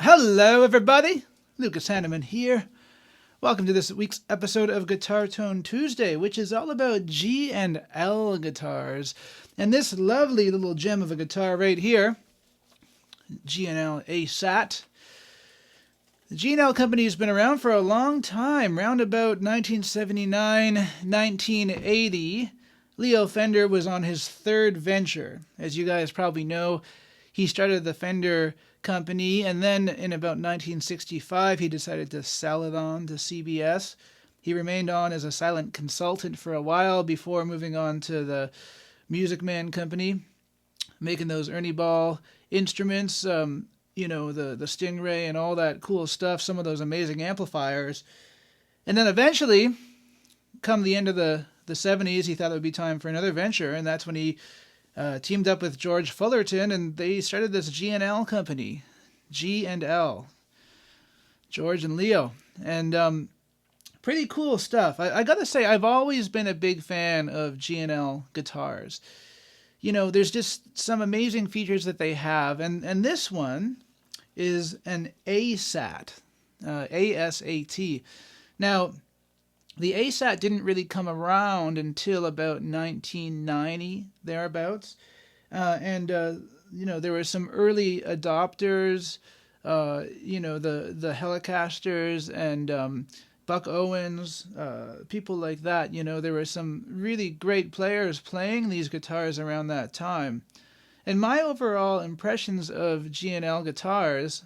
Hello, everybody. Lucas Haneman here. Welcome to this week's episode of Guitar Tone Tuesday, which is all about G and L guitars. And this lovely little gem of a guitar right here, G and L ASAT. The G and L company has been around for a long time, round about 1979, 1980. Leo Fender was on his third venture. As you guys probably know, he started the Fender company, and then in about 1965 he decided to sell it on to CBS. He remained on as a silent consultant for a while before moving on to the Music Man company, making those Ernie Ball instruments, the Stingray and all that cool stuff, some of those amazing amplifiers. And then eventually, come the end of the 70s, he thought it would be time for another venture, and that's when he teamed up with George Fullerton, and they started this G&L company. G&L. George and Leo. And pretty cool stuff. I gotta say, I've always been a big fan of G&L guitars. You know, there's just some amazing features that they have, and this one is an ASAT. ASAT. Now, the ASAT didn't really come around until about 1990, thereabouts. There were some early adopters, the Hellicasters and Buck Owens, people like that. You know, there were some really great players playing these guitars around that time. And my overall impressions of G&L guitars,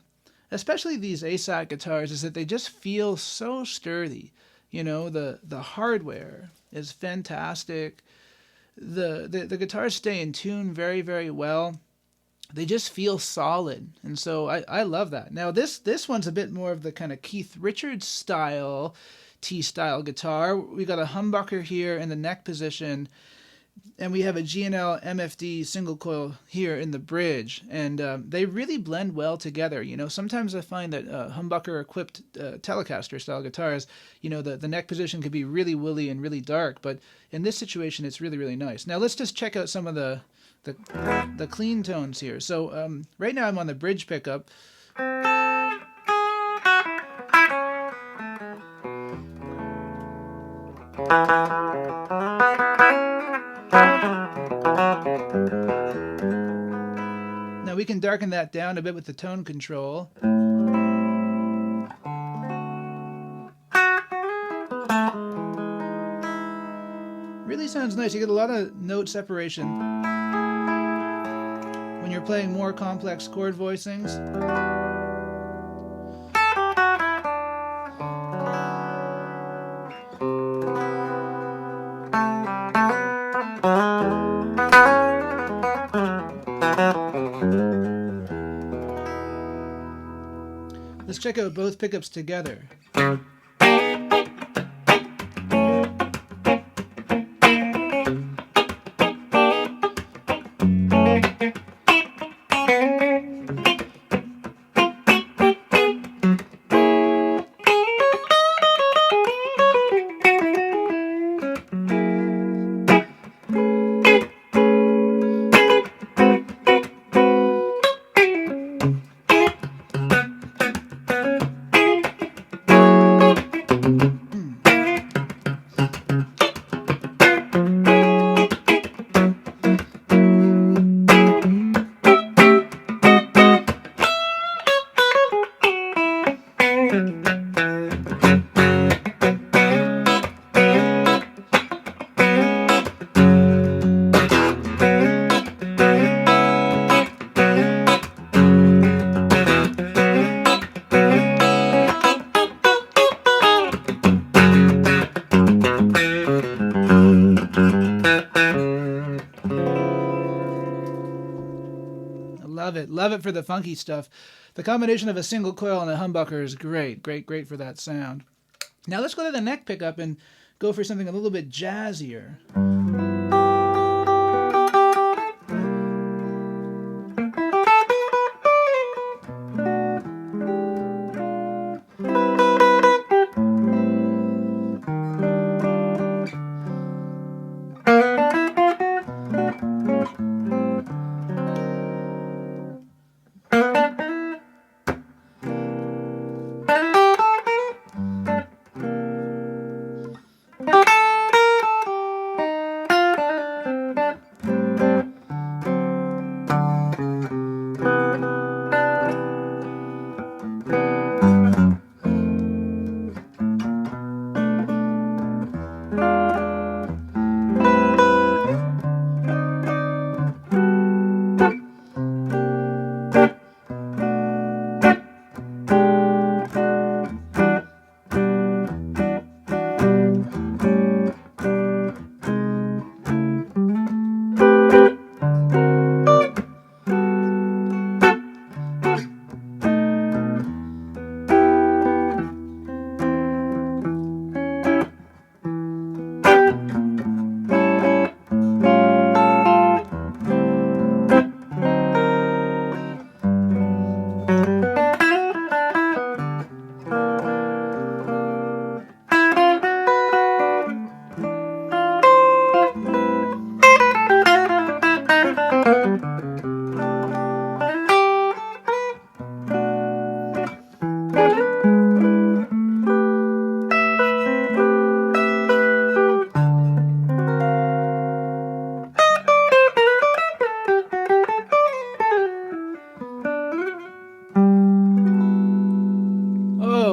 especially these ASAT guitars, is that they just feel so sturdy. You know, the hardware is fantastic. The guitars stay in tune very, very well. They just feel solid, and so I love that. Now this one's a bit more of the kind of Keith Richards style, T-style guitar. We got a humbucker here in the neck position, and we have a G&L MFD single coil here in the bridge, and they really blend well together. You know, sometimes I find that humbucker-equipped Telecaster-style guitars, you know, the neck position could be really woolly and really dark, but in this situation, it's really, really nice. Now let's just check out some of the clean tones here. So right now I'm on the bridge pickup. Now we can darken that down a bit with the tone control. Really sounds nice. You get a lot of note separation when you're playing more complex chord voicings. Let's check out both pickups together. Love it for the funky stuff. The combination of a single coil and a humbucker is great for that sound. Now let's go to the neck pickup and go for something a little bit jazzier.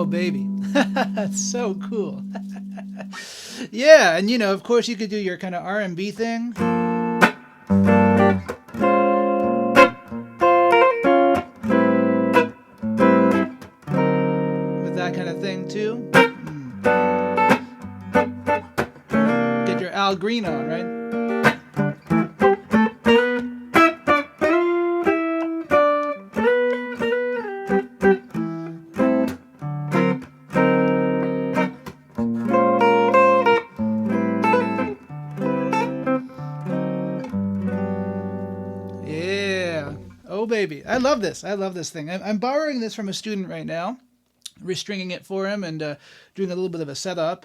Baby. That's so cool. Yeah, and of course you could do your kind of R&B thing. With that kind of thing too. Get your Al Green on, right? Oh, baby. I love this. I love this thing. I'm borrowing this from a student right now, restringing it for him and doing a little bit of a setup.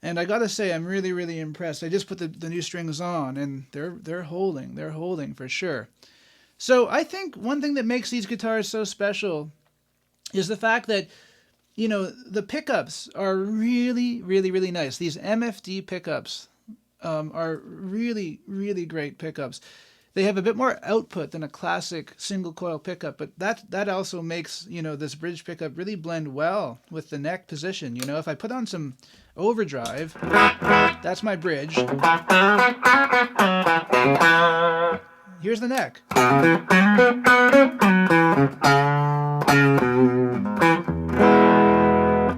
And I got to say, I'm really, really impressed. I just put the new strings on, and they're holding. They're holding for sure. So I think one thing that makes these guitars so special is the fact that, the pickups are really, really, really nice. These MFD pickups are really, really great pickups. They have a bit more output than a classic single coil pickup, but that also makes, this bridge pickup really blend well with the neck position. If I put on some overdrive, that's my bridge. Here's the neck.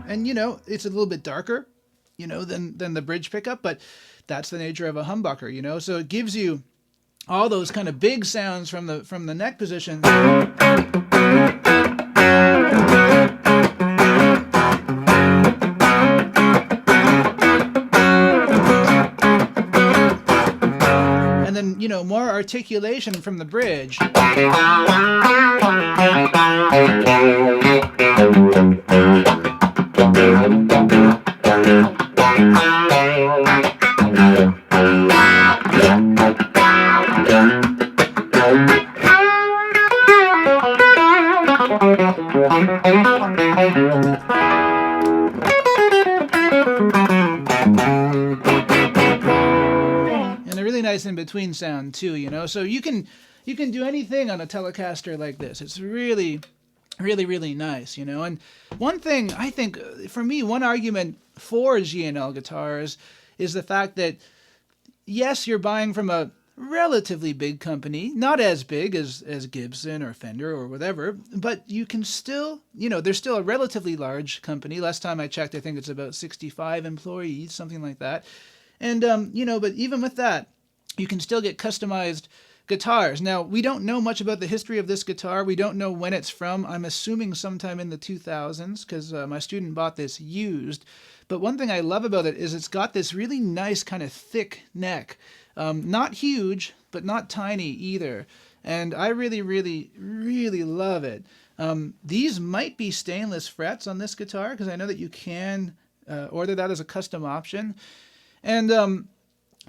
And, it's a little bit darker, than the bridge pickup, but that's the nature of a humbucker, so it gives you all those kind of big sounds from the neck position. And then, more articulation from the bridge. And a really nice in-between sound too, so you can do anything on a Telecaster like this. It's really, Really, really nice, you know. And one thing I think, for me, one argument for G&L guitars is the fact that, yes, you're buying from a relatively big company, not as big as Gibson or Fender or whatever, but you can still, you know, they're still a relatively large company. Last time I checked, I think it's about 65 employees, something like that. And, you know, but even with that, you can still get customized guitars. Now, we don't know much about the history of this guitar. We don't know when it's from. I'm assuming sometime in the 2000s because my student bought this used. But one thing I love about it is it's got this really nice kind of thick neck. Not huge, but not tiny either. And I really, really, really love it. These might be stainless frets on this guitar because I know that you can order that as a custom option. And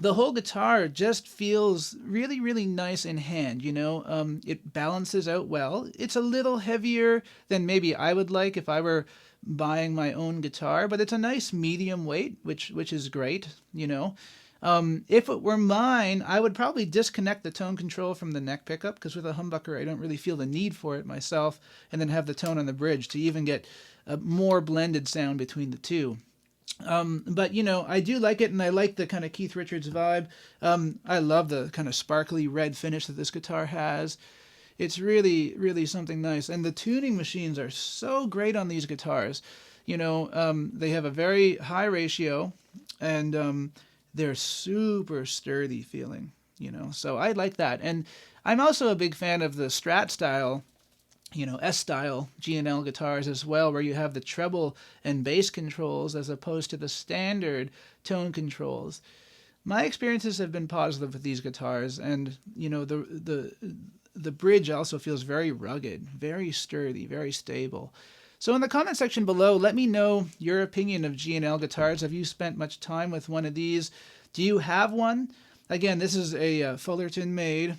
the whole guitar just feels really, really nice in hand, you know. It balances out well. It's a little heavier than maybe I would like if I were buying my own guitar, but it's a nice medium weight, which is great, you know. If it were mine, I would probably disconnect the tone control from the neck pickup, because with a humbucker, I don't really feel the need for it myself, and then have the tone on the bridge to even get a more blended sound between the two. But, you know, I do like it, and I like the kind of Keith Richards vibe. I love the kind of sparkly red finish that this guitar has. It's really, really something nice. And the tuning machines are so great on these guitars. You know, they have a very high ratio, and they're super sturdy feeling, you know. So I like that. And I'm also a big fan of the Strat style, you know, S-style G&L guitars as well, where you have the treble and bass controls as opposed to the standard tone controls. My experiences have been positive with these guitars, and, you know, the bridge also feels very rugged, very sturdy, very stable. So in the comment section below, let me know your opinion of G&L guitars. Have you spent much time with one of these? Do you have one? Again, this is a Fullerton made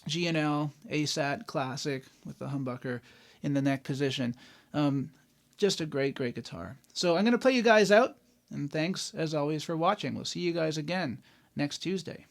G&L ASAT classic with the humbucker in the neck position. Just a great, great guitar. So I'm going to play you guys out, and thanks as always for watching. We'll see you guys again next Tuesday.